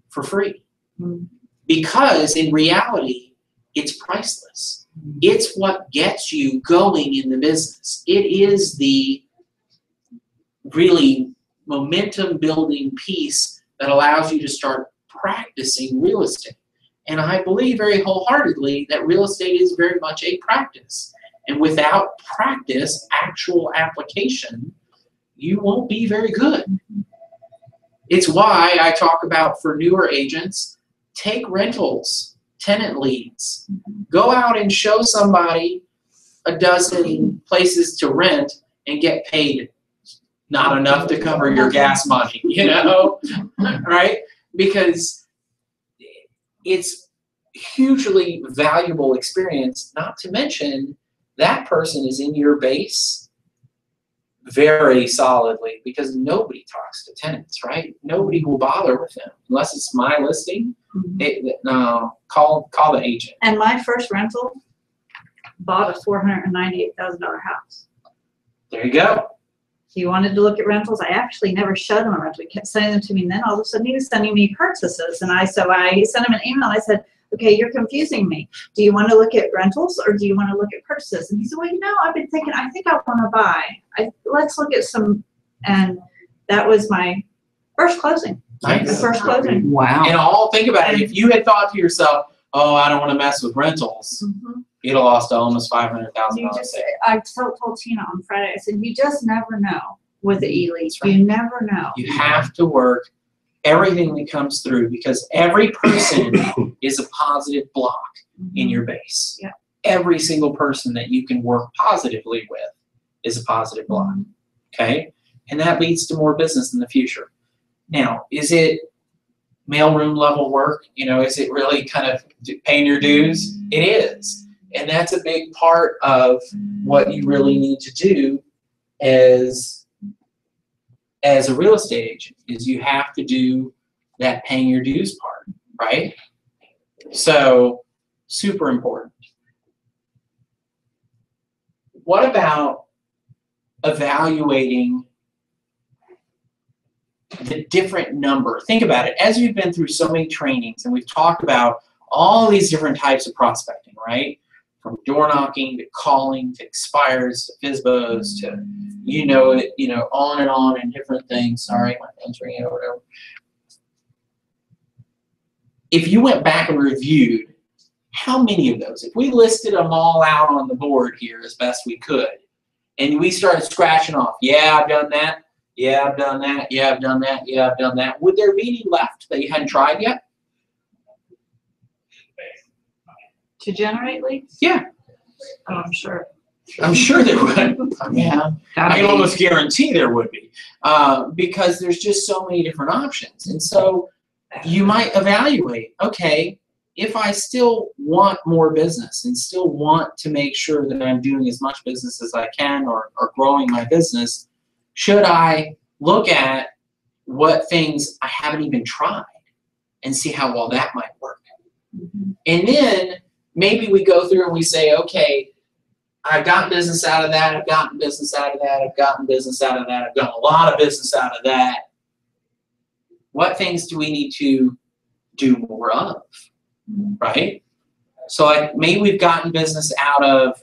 for free. Because in reality, it's priceless. It's what gets you going in the business. It is the really momentum building piece that allows you to start practicing real estate. And I believe very wholeheartedly that real estate is very much a practice. And without practice, actual application, you won't be very good. It's why I talk about, for newer agents, take rentals, tenant leads. Go out and show somebody a dozen places to rent and get paid not enough to cover your gas money, you know, right? Because it's hugely valuable experience, not to mention that person is in your base very solidly because nobody talks to tenants, right? Nobody will bother with them unless it's my listing. No, call the agent. And my first rental bought a $498,000 house. There you go. He wanted to look at rentals. I actually never showed him a rental. He kept sending them to me, and then all of a sudden he was sending me purchases. And I sent him an email. I said, okay, you're confusing me. Do you want to look at rentals or do you want to look at purchases? And he said, well, you know, I've been thinking, I think I want to buy. Let's look at some. And that was my first closing. Nice. The first closing. Wow. And think about it. If you had thought to yourself, oh, I don't want to mess with rentals, you'd have lost almost $500,000. I told Tina on Friday, I said, you just never know with the e-leads. You never know. You have to work everything that comes through because every person is a positive block in your base. Yeah. Every single person that you can work positively with is a positive block. Okay? And that leads to more business in the future. Now, is it mailroom level work? You know, is it really kind of paying your dues? It is. And that's a big part of what you really need to do as a real estate agent, is you have to do that paying your dues part, right? So, super important. What about evaluating the different number? Think about it. As we've been through so many trainings and we've talked about all these different types of prospecting, right? From door knocking to calling to expires to FSBOs to on and different things. Sorry, my phone's ringing or whatever. If you went back and reviewed how many of those, if we listed them all out on the board here as best we could, and we started scratching off, yeah, I've done that, yeah, I've done that, yeah, I've done that, yeah, I've done that, would there be any left that you hadn't tried yet? To generate leads? Yeah. Oh, I'm sure. I'm sure there would. Yeah. I can almost guarantee there would be, because there's just so many different options. And so you might evaluate, okay, if I still want more business and still want to make sure that I'm doing as much business as I can or growing my business, should I look at what things I haven't even tried and see how well that might work? And then maybe we go through and we say, okay, I've gotten business out of that, I've gotten business out of that, I've gotten business out of that, I've gotten a lot of business out of that. What things do we need to do more of, right? So like maybe we've gotten business out of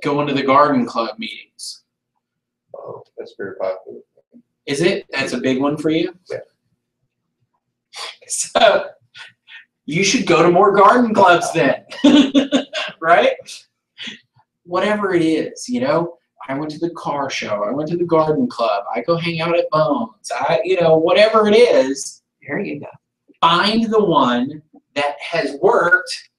going to the garden club meetings. Oh, that's very popular. Is it? That's a big one for you? Yeah. So you should go to more garden clubs then, right? Whatever it is, you know, I went to the car show, I went to the garden club, I go hang out at Bones, whatever it is, There you go. find the one that has worked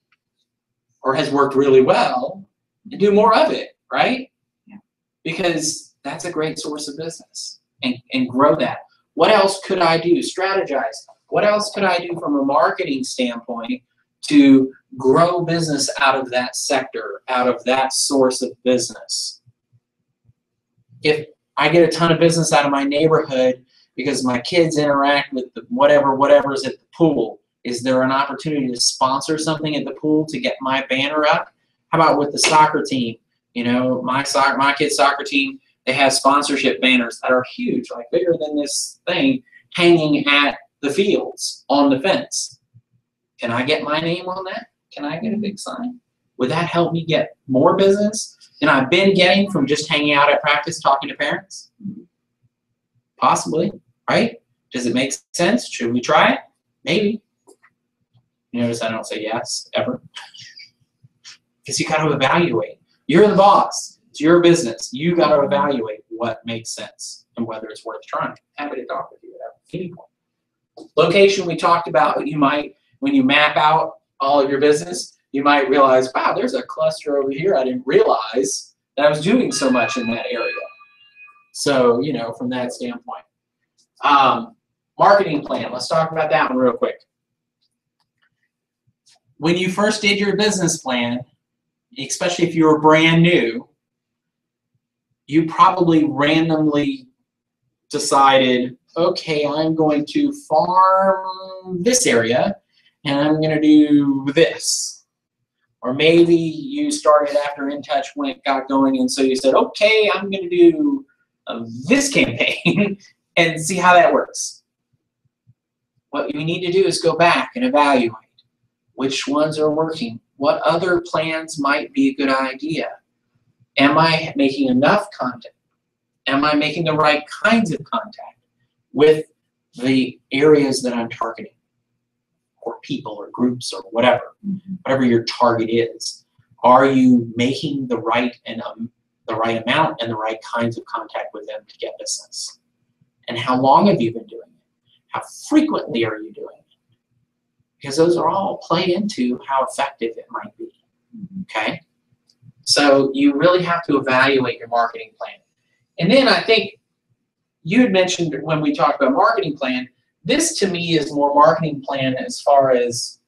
or has worked really well and do more of it, right? Yeah. Because that's a great source of business and grow that. What else could I do? Strategize. What else could I do from a marketing standpoint to grow business out of that sector, out of that source of business? If I get a ton of business out of my neighborhood because my kids interact with the whatever's at the pool, is there an opportunity to sponsor something at the pool to get my banner up? How about with the soccer team? You know, my kids' soccer team, they have sponsorship banners that are huge, like bigger than this thing, hanging at the fields on the fence. Can I get my name on that? Can I get a big sign? Would that help me get more business than I've been getting from just hanging out at practice talking to parents? Possibly, right? Does it make sense? Should we try it? Maybe. You notice I don't say yes, ever. Because you got to evaluate. You're the boss. It's your business. You got to evaluate what makes sense and whether it's worth trying. Happy to talk with you at any point. Location, we talked about. You might, when you map out all of your business, you might realize, wow, there's a cluster over here I didn't realize that I was doing so much in that area. So, you know, from that standpoint. Marketing plan, let's talk about that one real quick. When you first did your business plan, especially if you were brand new, you probably randomly decided, okay, I'm going to farm this area and I'm going to do this. Or maybe you started after InTouch got going, and so you said, okay, I'm going to do this campaign and see how that works. What you need to do is go back and evaluate which ones are working. What other plans might be a good idea? Am I making enough contact? Am I making the right kinds of contact with the areas that I'm targeting? Or people or groups or whatever, whatever your target is. Are you making the right amount and the right kinds of contact with them to get business? And how long have you been doing it? How frequently are you doing it? Because those are all play into how effective it might be. Okay? So you really have to evaluate your marketing plan. And then I think you had mentioned when we talked about marketing plan, this to me is more marketing plan as far as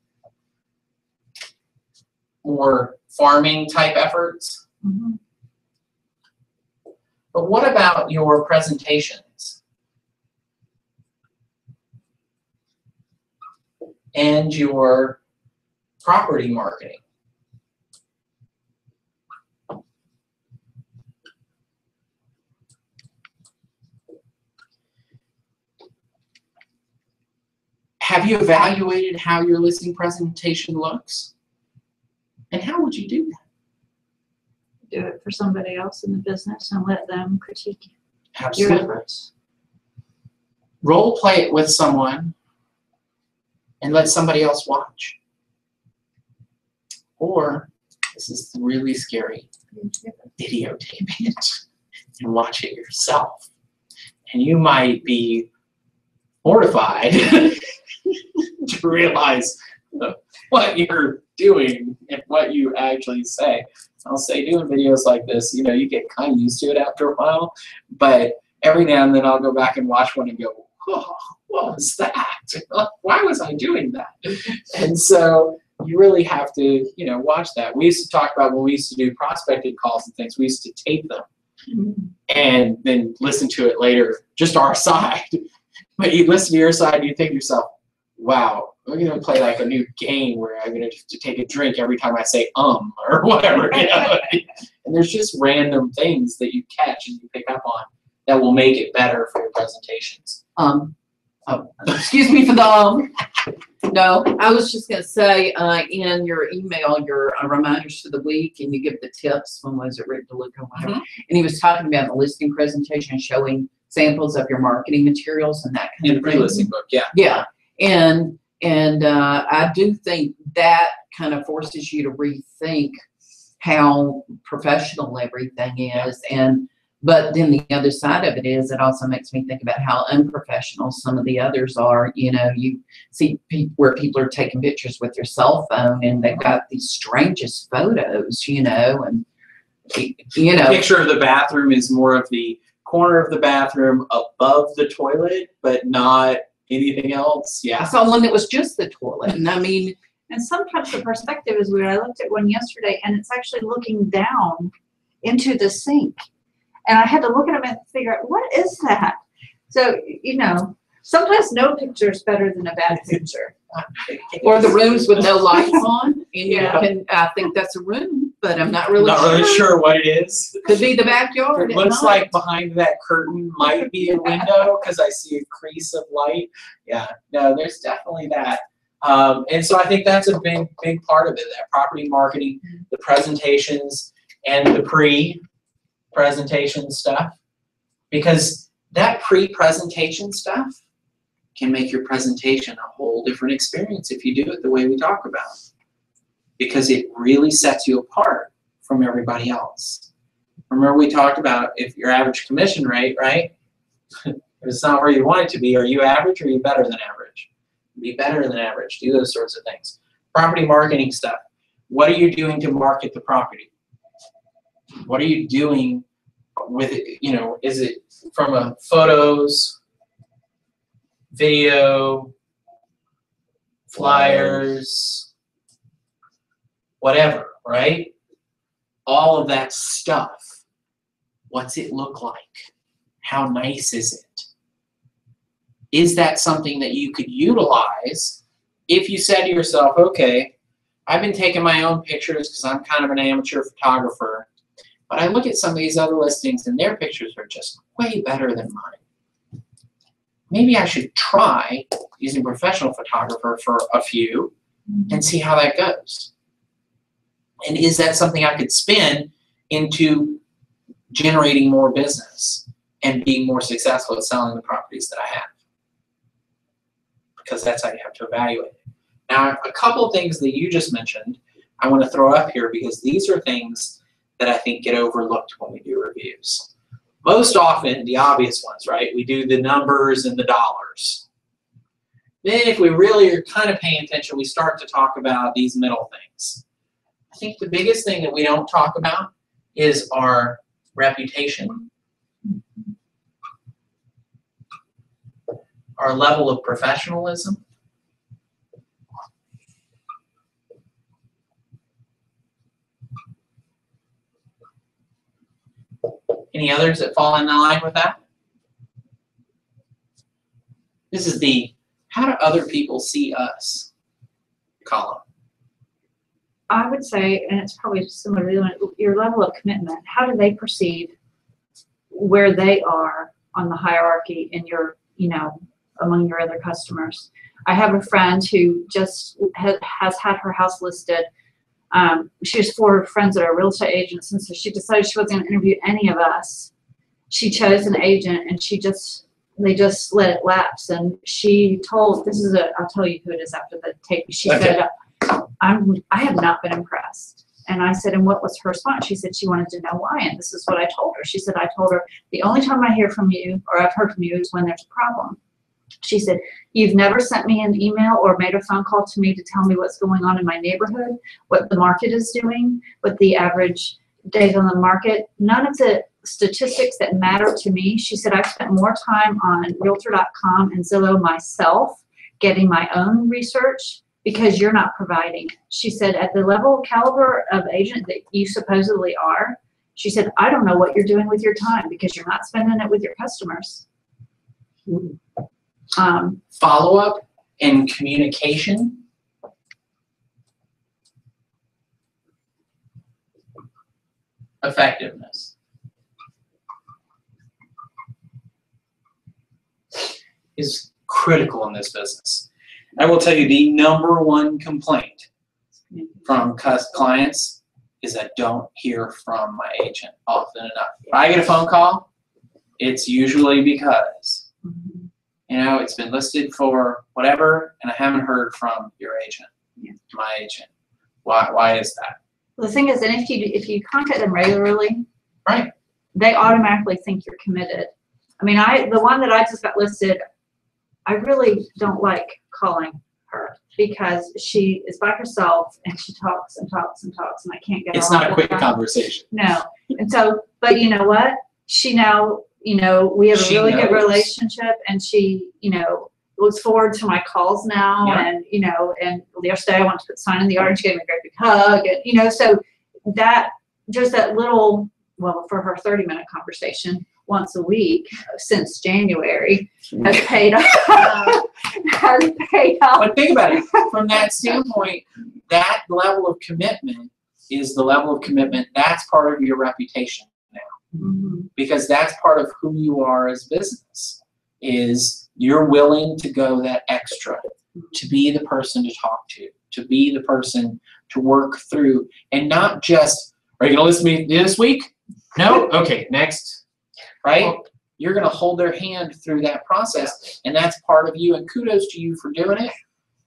more farming type efforts. Mhm. But what about your presentations and your property marketing? Have you evaluated how your listing presentation looks? And how would you do that? Do it for somebody else in the business and let them critique your Absolutely. efforts. Role play it with someone and let somebody else watch. Or, this is really scary, videotape it and watch it yourself. And you might be mortified to realize what you're doing and what you actually say. I'll say doing videos like this, you know, you get kind of used to it after a while, but every now and then I'll go back and watch one and go, oh, what was that? Why was I doing that? And so you really have to, you know, watch that. We used to talk about when we used to do prospecting calls and things, we used to tape them and then listen to it later, just our side. But you listen to your side and you think to yourself, wow, we're going to play like a new game where I'm going to take a drink every time I say or whatever, you know. And there's just random things that you catch and you pick up on that will make it better for your presentations. Excuse me for the No, I was just going to say, in your email, your reminders for the week, and you give the tips. When was it, Rick DeLuca, whatever. And he was talking about the listing presentation, showing samples of your marketing materials and that kind In the of thing. pre-listing book, yeah. Yeah, and I do think that kind of forces you to rethink how professional everything is, but then the other side of it is, it also makes me think about how unprofessional some of the others are. You know, you see where people are taking pictures with their cell phone and they've got these strangest photos, you know, and you know. The picture of the bathroom is more of the corner of the bathroom above the toilet, but not anything else. Yeah. I saw one that was just the toilet, and I mean, And sometimes the perspective is weird. I looked at one yesterday and it's actually looking down into the sink. And I had to look at them and figure out, what is that? So, you know, sometimes no picture is better than a bad picture. or the rooms with no lights on, and Yeah. you can, I think that's a room, but I'm not really Not really sure what it is. Could be the backyard. It at looks night. like behind that curtain might be a window because I see a crease of light. Yeah, no, there's definitely that. And so I think that's a big part of it, that property marketing, the presentations, and the pre-presentation stuff. Because that pre-presentation stuff can make your presentation a whole different experience if you do it the way we talk about. Because it really sets you apart from everybody else. Remember we talked about if your average commission rate, right? If it's not where you want it to be, are you average or are you better than average? Be better than average, do those sorts of things. Property marketing stuff. What are you doing to market the property? What are you doing with it? You know, is it from a photos, video, flyers, whatever, right? All of that stuff. What's it look like? How nice is it? Is that something that you could utilize if you said to yourself, okay, I've been taking my own pictures because I'm kind of an amateur photographer, but I look at some of these other listings and their pictures are just way better than mine. Maybe I should try using a professional photographer for a few and see how that goes. And is that something I could spin into generating more business and being more successful at selling the properties that I have? Because that's how you have to evaluate it. Now, a couple of things that you just mentioned, I want to throw up here because these are things that I think get overlooked when we do reviews. Most often, the obvious ones, right? We do the numbers and the dollars. Then if we really are kind of paying attention, we start to talk about these middle things. I think the biggest thing that we don't talk about is our reputation, our level of professionalism, any others that fall in line with that? This is the how do other people see us column. I would say, and it's probably similar to your level of commitment. How do they perceive where they are on the hierarchy in your, you know, among your other customers? I have a friend who just has had her house listed. She has 4 friends that are real estate agents, and so she decided she wasn't going to interview any of us. She chose an agent, and they just let it lapse. And she told, I'll tell you who it is after the tape. She said, I have not been impressed. And I said, and what was her response? She said she wanted to know why, and this is what I told her. She said, I told her, the only time I hear from you, or I've heard from you, is when there's a problem. She said, you've never sent me an email or made a phone call to me to tell me what's going on in my neighborhood, what the market is doing, what the average days on the market, none of the statistics that matter to me. She said, I've spent more time on Realtor.com and Zillow myself getting my own research because you're not providing it. She said, at the level caliber of agent that you supposedly are, she said, I don't know what you're doing with your time because you're not spending it with your customers. Follow-up and communication. Effectiveness is critical in this business. I will tell you the #1 complaint from clients is I don't hear from my agent often enough. If I get a phone call, it's usually because, you know, it's been listed for whatever, and I haven't heard from your agent, my agent. Why is that? Well, the thing is, and if you contact them regularly, Right. they automatically think you're committed. I mean, the one that I just got listed, I really don't like calling her because she is by herself and she talks and talks and talks, and I can't get her It's off not a the quick phone. conversation. No. And so, but you know what? She now, you know, we have a She really good knows. relationship, and she, you know, looks forward to my calls now. Yeah. And, you know, and yesterday I went to put sign in the yard and she gave me a great big hug. And, you know, so that, just that little, well, for her 30-minute conversation once a week since January has paid off. Has paid off. But think about it, from that standpoint, that level of commitment is the level of commitment, that's part of your reputation now. Mhm. Because that's part of who you are as business, is you're willing to go that extra, to be the person to talk to be the person to work through, and not just, are you gonna listen to me this week? No? Okay, next, right? You're gonna hold their hand through that process, and that's part of you, and kudos to you for doing it,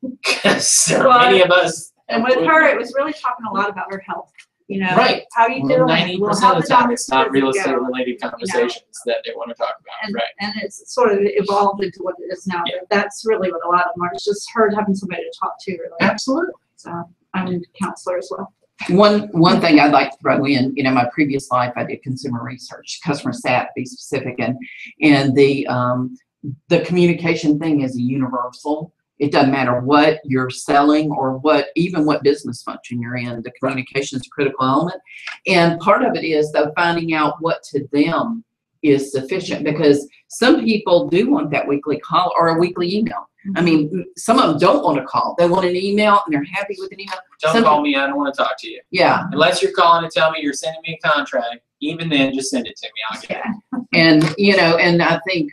because there are many of us. And with her, it was really talking a lot about her health. You know, Right. how you Well, doing? 90% of the time, it's not real estate go. related conversations that they want to talk about, And, right? and it's sort of evolved into what it is now. Yeah. But that's really what a lot of them are. It's just her having somebody to talk to, really. Absolutely. So I'm a counselor as well. One thing I'd like to throw in, my previous life, I did consumer research, customer sat, to be specific, and the communication thing is a universal. It doesn't matter what you're selling or even what business function you're in, the communication is a critical element. And part of it is, though, finding out what to them is sufficient, because some people do want that weekly call or a weekly email. I mean, some of them don't want to call. They want an email and they're happy with an email. Don't call me, I don't want to talk to you. Yeah. Unless you're calling to tell me you're sending me a contract, even then, just send it to me, I'll get it. And I think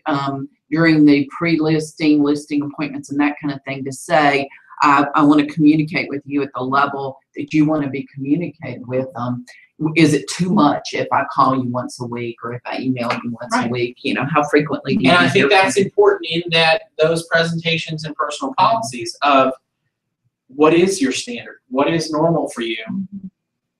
during the pre-listing, listing appointments and that kind of thing, to say, I want to communicate with you at the level that you want to be communicated with. Is it too much if I call you once a week, or if I email you once a week? How frequently do you? And I think that's important in that those presentations and personal policies of what is your standard, what is normal for you.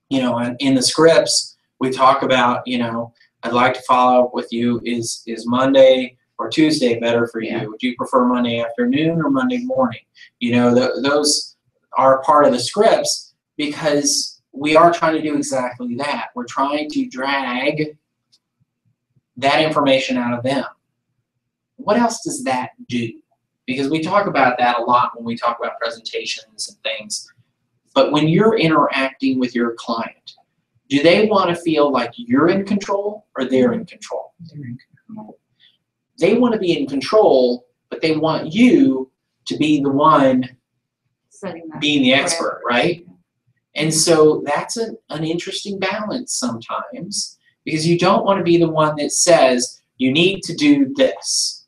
And in the scripts we talk about, I'd like to follow up with you. Is Monday or Tuesday better for you? Would you prefer Monday afternoon or Monday morning? Those are part of the scripts, because we are trying to do exactly that. We're trying to drag that information out of them. What else does that do? Because we talk about that a lot when we talk about presentations and things. But when you're interacting with your client, do they want to feel like you're in control or they're in control? They're in control. They want to be in control, but they want you to be the one being the expert, right? And so that's an interesting balance sometimes, because you don't want to be the one that says, you need to do this.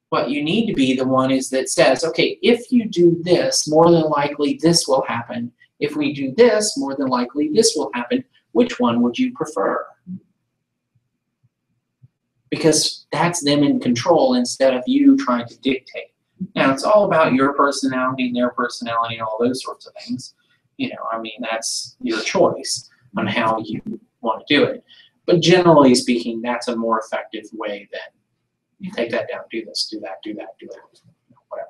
What you need to be the one is that says, okay, if you do this, more than likely this will happen. If we do this, more than likely this will happen. Which one would you prefer? Because that's them in control instead of you trying to dictate. Now, it's all about your personality and their personality and all those sorts of things. That's your choice on how you want to do it. But generally speaking, that's a more effective way than you take that down, do this, do that, do that, do that, whatever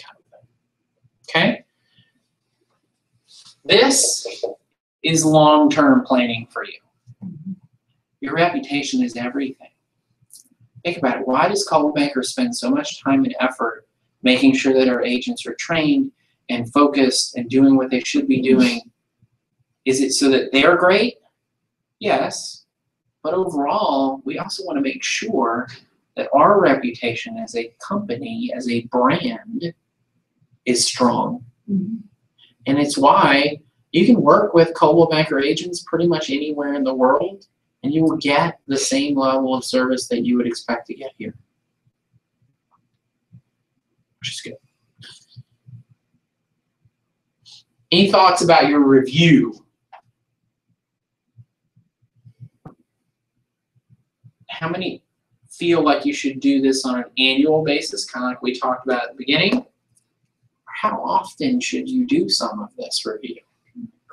kind of thing. Okay? This is long-term planning for you. Your reputation is everything. Think about it. Why does Coldwell Banker spend so much time and effort making sure that our agents are trained and focused and doing what they should be doing? Is it so that they're great? Yes. But overall, we also want to make sure that our reputation as a company, as a brand, is strong. And it's why you can work with Coldwell Banker agents pretty much anywhere in the world, and you will get the same level of service that you would expect to get here, which is good. Any thoughts about your review? How many feel like you should do this on an annual basis, kind of like we talked about at the beginning? How often should you do some of this review?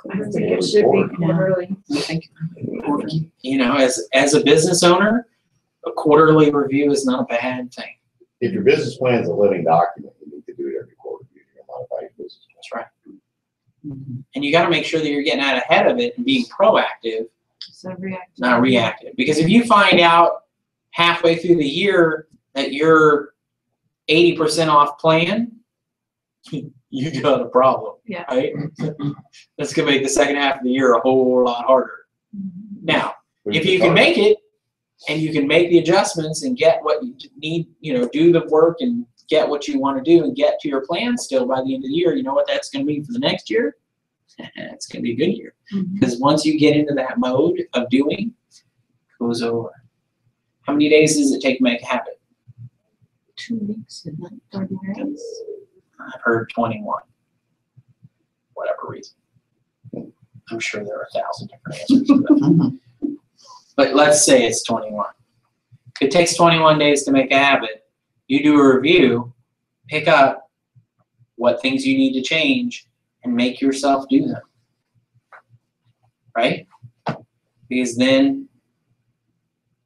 I think it should be quarterly. I think As a business owner, a quarterly review is not a bad thing. If your business plan is a living document, you need to do it every quarter. You're going to modify your business plan. That's right. And you got to make sure that you're getting out ahead of it and being proactive, not reactive. Because if you find out halfway through the year that you're 80% off plan, you got a problem, right? That's going to make the second half of the year a whole lot harder. Now, if you can make it and you can make the adjustments and get what you need, do the work and get what you want to do and get to your plan still by the end of the year, you know what that's going to mean for the next year? It's going to be a good year. Because once you get into that mode of doing, it goes over. How many days does it take to make a habit? 2 weeks, isn't it? 30 days. I've heard 21. Whatever reason. I'm sure there are 1,000 different answers to that. But let's say it's 21. If it takes 21 days to make a habit, you do a review, pick up what things you need to change, and make yourself do them. Right? Because then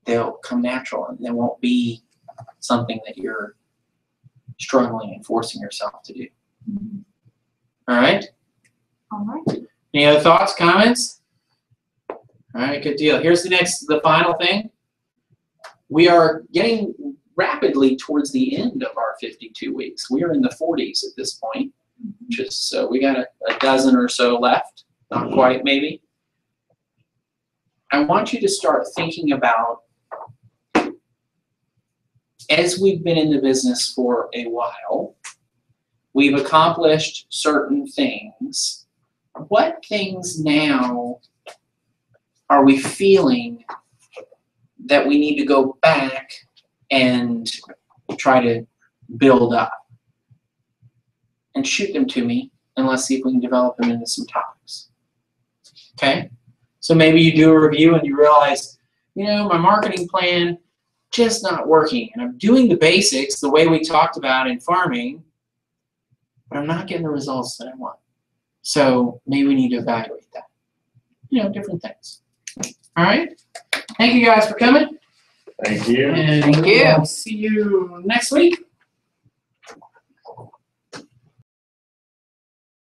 they'll come natural and they won't be something that you're struggling and forcing yourself to do. All right? All right. Any other thoughts, comments? All right, good deal. Here's the final thing. We are getting rapidly towards the end of our 52 weeks. We are in the 40s at this point. So we got a dozen or so left, not quite maybe. I want you to start thinking about, as we've been in the business for a while, we've accomplished certain things. What things now are we feeling that we need to go back and try to build up? And shoot them to me, and let's see if we can develop them into some topics. Okay? So maybe you do a review and you realize, you know, my marketing plan just not working. And I'm doing the basics the way we talked about in farming, but I'm not getting the results that I want. So maybe we need to evaluate that. You know, different things. All right? Thank you guys for coming. Thank you. And Thank you. we'll see you next week.